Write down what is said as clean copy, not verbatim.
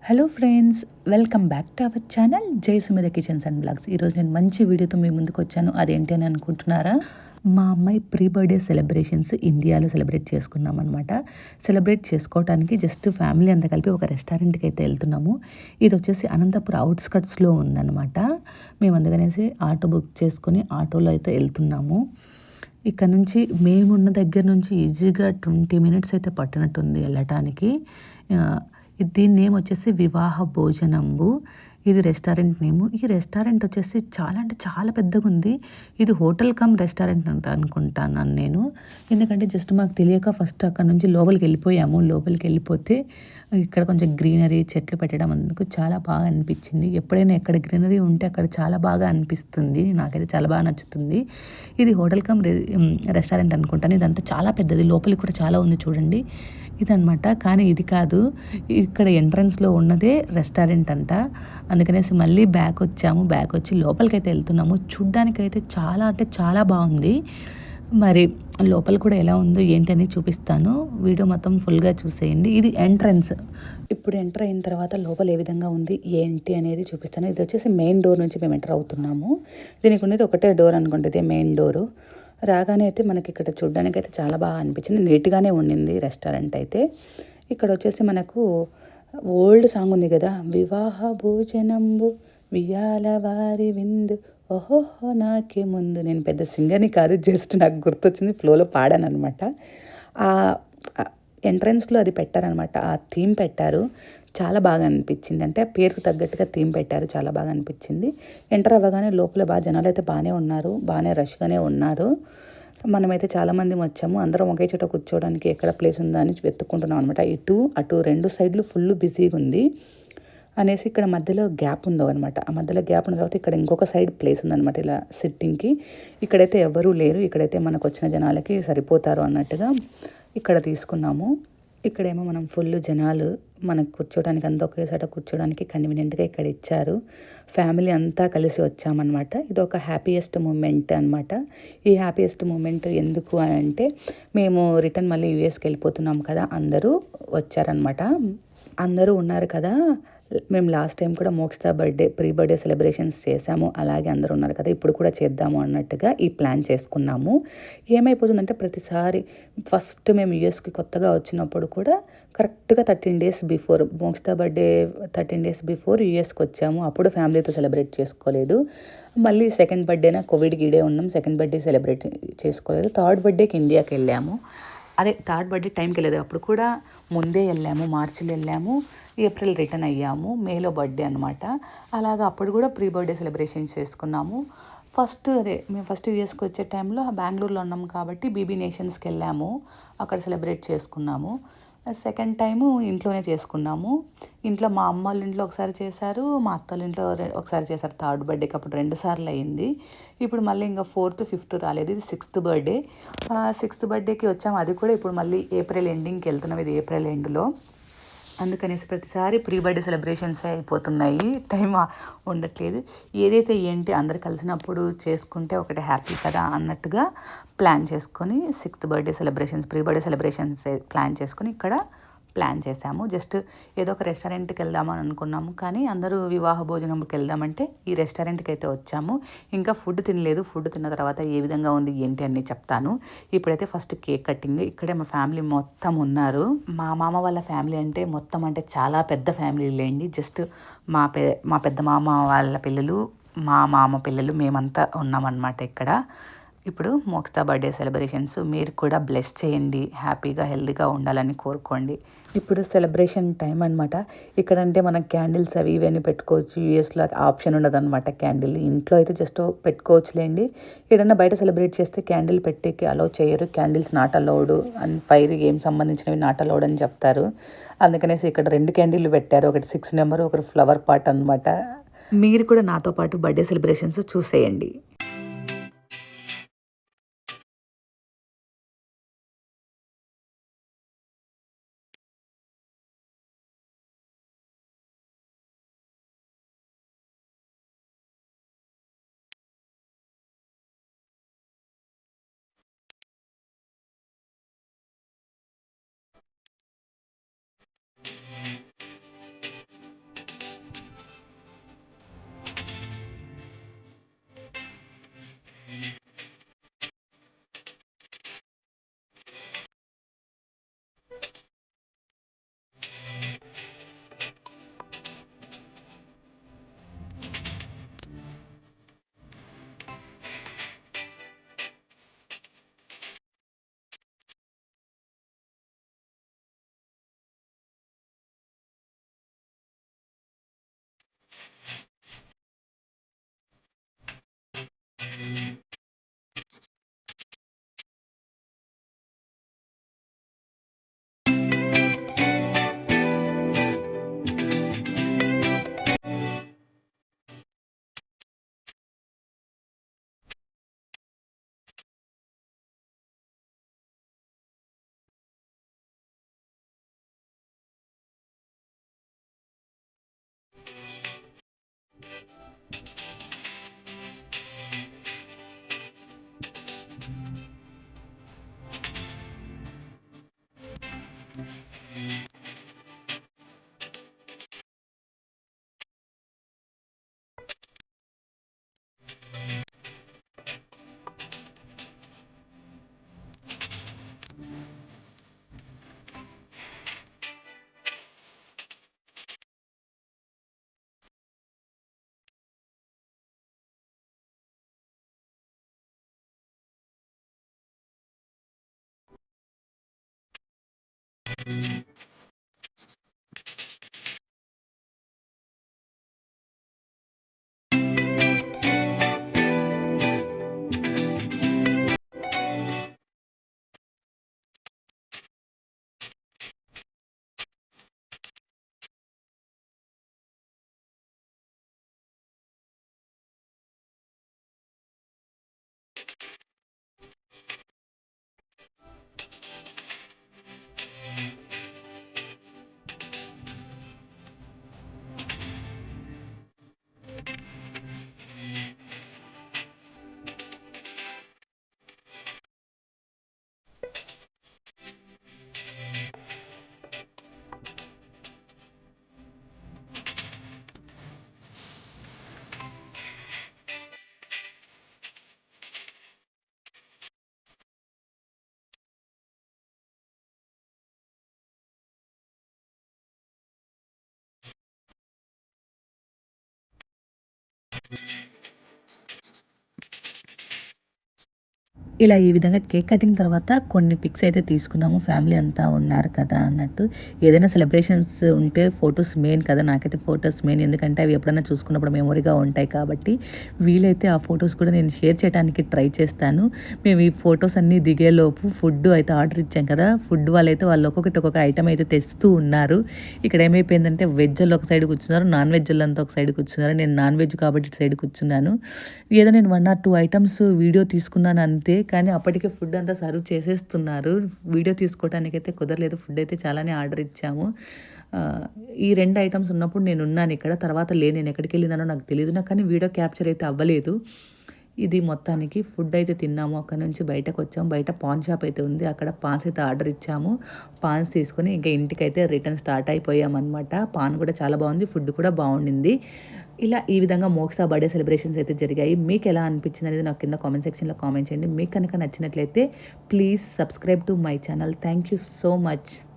Hello friends, welcome back to our channel జై Sumedha kitchens and blogs. ఈరోజు నేను మంచి వీడియోతో మీ ముందుకు వచ్చాను. అదేంటి అని అనుకుంటున్నారా? మా అమ్మాయి ప్రీ బర్త్డే సెలబ్రేషన్స్ ఇండియాలో సెలబ్రేట్ చేసుకున్నాం అనమాట. సెలబ్రేట్ చేసుకోవడానికి జస్ట్ ఫ్యామిలీ అంతా కలిపి ఒక రెస్టారెంట్కి అయితే వెళ్తున్నాము. ఇది వచ్చేసి అనంతపురం అవుట్స్కట్స్లో ఉందన్నమాట. మేము అందుకనేసి ఆటో బుక్ చేసుకుని ఆటోలో అయితే వెళ్తున్నాము. ఇక్కడ నుంచి మేమున్న దగ్గర నుంచి ఈజీగా 20 మినిట్స్ అయితే పట్టినట్టుంది వెళ్ళటానికి. దీని నేమ్ వచ్చేసి వివాహ భోజనంబు. ఇది రెస్టారెంట్ నేము. ఈ రెస్టారెంట్ వచ్చేసి చాలా అంటే చాలా పెద్దగా ఉంది. ఇది హోటల్ కమ్ రెస్టారెంట్ అనుకుంటాను నేను. ఎందుకంటే జస్ట్ మాకు తెలియక ఫస్ట్ అక్కడ నుంచి లోపలికి వెళ్ళిపోయాము. లోపలికి వెళ్ళిపోతే ఇక్కడ కొంచెం గ్రీనరీ చెట్లు పెట్టడం అందుకు చాలా బాగా అనిపించింది. ఎప్పుడైనా ఎక్కడ గ్రీనరీ ఉంటే అక్కడ చాలా బాగా అనిపిస్తుంది. నాకైతే చాలా బాగా నచ్చుతుంది. ఇది హోటల్ కమ్ రెస్టారెంట్ అనుకుంటాను. ఇదంతా చాలా పెద్దది. లోపలికి కూడా చాలా ఉంది చూడండి. ఇదనమాట. కానీ ఇది కాదు, ఇక్కడ ఎంట్రన్స్లో ఉన్నదే రెస్టారెంట్ అంట. అందుకనేసి మళ్ళీ బ్యాక్ వచ్చాము. బ్యాక్ వచ్చి లోపలికైతే వెళ్తున్నాము. చూడ్డానికైతే చాలా అంటే చాలా బాగుంది. మరి లోపల కూడా ఎలా ఉందో ఏంటి అని చూపిస్తాను. వీడియో మొత్తం ఫుల్గా చూసేయండి. ఇది ఎంట్రన్స్. ఇప్పుడు ఎంటర్ అయిన తర్వాత లోపల ఏ విధంగా ఉంది ఏంటి అనేది చూపిస్తాను. ఇది వచ్చేసి మెయిన్ డోర్ నుంచి మేము ఎంటర్ అవుతున్నాము. దీనికి ఉన్నది ఒకటే డోర్ అనుకుంటే ఇదే మెయిన్ డోరు. రాగానే అయితే మనకి ఇక్కడ చూడ్డానికి అయితే చాలా బాగా అనిపించింది. నీట్గానే ఉండింది రెస్టారెంట్ అయితే. ఇక్కడ వచ్చేసి మనకు ఓల్డ్ సాంగ్ ఉంది కదా, వివాహ భోజనంబు వియాల వారి విందు ఓహోహో నాకే ముందు. నేను పెద్ద సింగర్ని కాదు, జస్ట్ నాకు గుర్తొచ్చింది, ఫ్లోలో పాడాను అనమాట. ఆ ఎంట్రన్స్లో అది పెట్టారనమాట. ఆ థీమ్ పెట్టారు, చాలా బాగా అనిపించింది. అంటే పేరుకు తగ్గట్టుగా థీమ్ పెట్టారు, చాలా బాగా అనిపించింది. ఎంటర్ అవ్వగానే లోపల బాగా జనాలు అయితే బాగానే ఉన్నారు, బాగానే రష్గానే ఉన్నారు. మనమైతే చాలామంది వచ్చాము. అందరం ఒకే చోట కూర్చోవడానికి ఎక్కడ ప్లేస్ ఉందా అని వెతుక్కుంటున్నాం అనమాట. ఇటు అటు రెండు సైడ్లు ఫుల్ బిజీగా ఉంది అనేసి ఇక్కడ మధ్యలో గ్యాప్ ఉందో అనమాట. ఆ మధ్యలో గ్యాప్ ఉన్న తర్వాత ఇక్కడ ఇంకొక సైడ్ ప్లేస్ ఉందనమాట ఇలా సిట్టింగ్కి. ఇక్కడైతే ఎవరూ లేరు, ఇక్కడైతే మనకు వచ్చిన జనాలకి సరిపోతారు అన్నట్టుగా ఇక్కడ తీసుకున్నాము. ఇక్కడేమో మనం ఫుల్ జనాలు మనకు కూర్చోడానికి అంతా ఒకేసాట కూర్చోడానికి కన్వీనియంట్గా ఇక్కడ ఇచ్చారు. ఫ్యామిలీ అంతా కలిసి వచ్చామన్నమాట. ఇది ఒక హ్యాపీయెస్ట్ మూమెంట్ అనమాట. ఈ హ్యాపీయెస్ట్ మూమెంట్ ఎందుకు అని అంటే, మేము రిటర్న్ మళ్ళీ యూఎస్కి వెళ్ళిపోతున్నాం కదా, అందరూ వచ్చారనమాట. అందరూ ఉన్నారు కదా. మేము లాస్ట్ టైం కూడా మోక్షిత ప్రీ బర్త్డే సెలబ్రేషన్స్ చేశాము. అలాగే అందరూ ఉన్నారు కదా, ఇప్పుడు కూడా చేద్దాము అన్నట్టుగా ఈ ప్లాన్ చేసుకున్నాము. ఏమైపోతుందంటే ప్రతిసారి ఫస్ట్ మేము యూఎస్కి కొత్తగా వచ్చినప్పుడు కూడా కరెక్ట్గా 13 days before Mokshitha birthday 13 days before యూఎస్కి వచ్చాము. అప్పుడు ఫ్యామిలీతో సెలబ్రేట్ చేసుకోలేదు. మళ్ళీ సెకండ్ బర్త్డేనా కోవిడ్ గీడే ఉన్నాం, సెకండ్ బర్త్డే సెలబ్రేట్ చేసుకోలేదు. థర్డ్ బర్త్డేకి ఇండియాకి వెళ్ళాము. అదే థర్డ్ బర్త్డే టైంకి వెళ్ళలేదు, అప్పుడు కూడా ముందే వెళ్ళాము. మార్చిలో వెళ్ళాము, ఏప్రిల్ రిటర్న్ అయ్యాము. మేలో బర్త్డే అనమాట. అలాగా అప్పుడు కూడా ప్రీ బర్త్డే సెలబ్రేషన్ చేసుకున్నాము. మేము ఫస్ట్ యూఎస్కి వచ్చే టైంలో బెంగళూరులో ఉన్నాం కాబట్టి బీబీ నేషన్స్కి వెళ్ళాము, అక్కడ సెలబ్రేట్ చేసుకున్నాము. సెకండ్ టైము ఇంట్లోనే చేసుకున్నాము. ఇంట్లో మా అమ్మ వాళ్ళ ఇంట్లో ఒకసారి చేశారు, మా అత్తల ఇంట్లో ఒకసారి చేశారు. థర్డ్ బర్త్డేకి అప్పుడు 2 సార్లు అయింది. ఇప్పుడు మళ్ళీ ఇంకా 4th 5th రాలేదు, ఇది 6th బర్త్డే. 6th బర్త్డేకి వచ్చాము, అది కూడా ఇప్పుడు మళ్ళీ ఏప్రిల్ ఎండింగ్కి వెళ్తున్నాం. ఇది ఏప్రిల్ ఎండ్లో. అందుకనేసి ప్రతిసారి ప్రీ బర్త్డే సెలబ్రేషన్స్ అయిపోతున్నాయి, టైం ఉండట్లేదు. ఏదైతే ఏంటి అందరు కలిసినప్పుడు చేసుకుంటే ఒకటి హ్యాపీ కదా అన్నట్టుగా ప్లాన్ చేసుకొని 6th birthday celebrations pre birthday celebrations plan చేసుకొని ఇక్కడ ప్లాన్ చేశాము. జస్ట్ ఏదో ఒక రెస్టారెంట్కి వెళ్దామని అనుకున్నాము, కానీ అందరూ వివాహ భోజనంకి వెళ్దామంటే ఈ రెస్టారెంట్కి అయితే వచ్చాము. ఇంకా ఫుడ్ తినలేదు. ఫుడ్ తిన్న తర్వాత ఏ విధంగా ఉంది ఏంటి అని చెప్తాను. ఇప్పుడైతే ఫస్ట్ కేక్ కటింగ్. ఇక్కడే మా ఫ్యామిలీ మొత్తం ఉన్నారు. మా మామ వాళ్ళ ఫ్యామిలీ అంటే మొత్తం అంటే చాలా పెద్ద ఫ్యామిలీ లేండి. జస్ట్ మా పెద్ద మామ వాళ్ళ పిల్లలు, మా మామ పిల్లలు, మేమంతా ఉన్నామన్నమాట ఇక్కడ. ఇప్పుడు మోక్షిత బర్త్డే సెలబ్రేషన్స్ మీరు కూడా బ్లెస్ చేయండి, హ్యాపీగా హెల్తీగా ఉండాలని కోరుకోండి. ఇప్పుడు సెలబ్రేషన్ టైం అనమాట. ఇక్కడంటే మనం క్యాండిల్స్ అవి ఇవన్నీ పెట్టుకోవచ్చు. యూఎస్లో ఆప్షన్ ఉండదు అనమాట క్యాండిల్. ఇంట్లో అయితే జస్ట్ పెట్టుకోవచ్చులేండి. ఏదన్నా బయట సెలబ్రేట్ చేస్తే క్యాండిల్ పెట్టేకి అలౌ చేయరు. Candles not allowed and fire ఏం సంబంధించినవి నాట్ అలౌడ్ అని చెప్తారు. అందుకనేసి ఇక్కడ 2 క్యాండిల్లు పెట్టారు, ఒకటి 6 నెంబర్, ఒకటి ఫ్లవర్ పాట్ అనమాట. మీరు కూడా నాతో పాటు బర్త్డే సెలబ్రేషన్స్ చూసేయండి. ఇలా ఈ విధంగా కేక్ కటింగ్ తర్వాత కొన్ని పిక్స్ అయితే తీసుకున్నాము. ఫ్యామిలీ అంతా ఉన్నారు కదా అన్నట్టు. ఏదైనా సెలబ్రేషన్స్ ఉంటే ఫొటోస్ మెయిన్ కదా! నాకైతే ఫొటోస్ మెయిన్. ఎందుకంటే అవి ఎప్పుడైనా చూసుకున్నప్పుడు మెమొరీగా ఉంటాయి కాబట్టి, వీలైతే ఆ ఫొటోస్ కూడా నేను షేర్ చేయడానికి ట్రై చేస్తాను. మేము ఈ ఫొటోస్ అన్నీ దిగేలోపు ఫుడ్ అయితే ఆర్డర్ ఇచ్చాం కదా! ఫుడ్ వాళ్ళైతే వాళ్ళు ఒక్కొక్క ఐటెమ్ అయితే తెస్తూ ఉన్నారు. ఇక్కడ ఏమైపోయిందంటే వెజ్ వాళ్ళు ఒక సైడ్ కూర్చున్నారు. నాన్ వెజ్ వాళ్ళంతా ఒక సైడ్ కూర్చున్నారు. నేను నాన్ వెజ్ కాబట్టి ఇటు సైడ్ కూర్చున్నాను. ఏదో నేను 1 ఆర్ 2 ఐటెమ్స్ వీడియో తీసుకున్నాను అంతే. కానీ అప్పటికే ఫుడ్ అంతా సర్వ్ చేసేస్తున్నారు. వీడియో తీసుకోవటానికైతే కుదరలేదు. ఫుడ్ అయితే చాలానే ఆర్డర్ ఇచ్చాము. ఈ 2 ఐటెమ్స్ ఉన్నప్పుడు నేనున్నాను ఇక్కడ. తర్వాత నేను ఎక్కడికెళ్ళినానో నాకు తెలీదు. నాకు కానీ వీడియో క్యాప్చర్ అయితే అవ్వలేదు. ఇది మొత్తానికి ఫుడ్ అయితే తిన్నాము. అక్కడి నుంచి బయటకొచ్చాము. బయట పాన్ షాప్ అయితే ఉంది. అక్కడ పాన్స్ అయితే ఆర్డర్ ఇచ్చాము. పాన్స్ తీసుకొని ఇంకా ఇంటికైతే రిటర్న్ స్టార్ట్ అయిపోయామన్నమాట. పాన్ కూడా చాలా బాగుంది. ఫుడ్ కూడా బాగుండింది. ఇలా ఈ విధంగా మోక్ష బర్త్డే సెలబ్రేషన్స్ అయితే జరిగాయి. మీకు ఎలా అనిపించింది అనేది నాకు కింద కామెంట్ సెక్షన్లో కామెంట్ చేయండి. మీకు కనుక నచ్చినట్లయితే please subscribe to my channel. Thank you so much.